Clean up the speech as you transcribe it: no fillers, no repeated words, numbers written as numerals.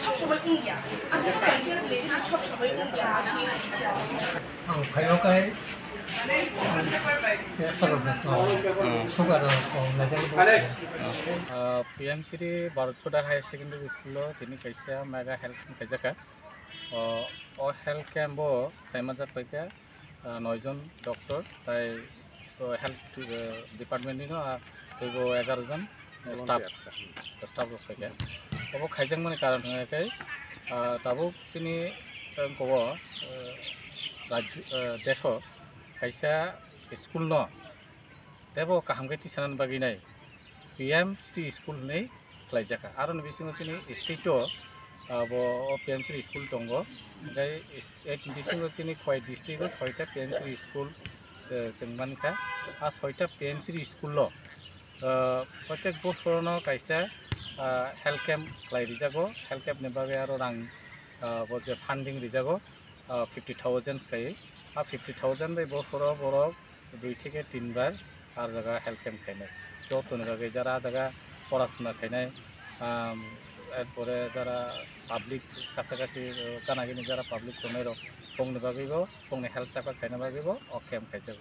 সবসময় ইন্ডিয়া আমি সবসময় ইন্ডিয়া আসি ভাইকাই PMC Bharat Chodar Higher Secondary School tini kaisa mega health kaijaka o health camp bo taimajak paika 9 jon doctor tai health department ni no tebo 11 jon staff paika obo khaijak mani karon hingkai tabo sini ko desho kaisa school no tebo kahamkai tisanan bagi nai PMC school nei klaijaka aron bisingo sini state abo PMC school tongo gai bisingo sini khoi district o 6 ta PMC school jengmanka a 6 ta PMC school lo protek boshor no kaisa health camp klai rijago health camp ne bage aro rang bo je funding rijago 50,000 kai a 50,000 bai boshoro borok 2 থেকে 3 বার আর জায়গা health camp খাইনাই যতন বাকি যারা জায়গা পড়াশোনা খাইনাই এরপরে যারা public কাছাকাছি কানাগিনি যারা পাবলিক কমেরও পংনি বাগিব পংনি হেলথ চেকআপ খাইনা বাগিব ও ক্যাম্প খাইজাব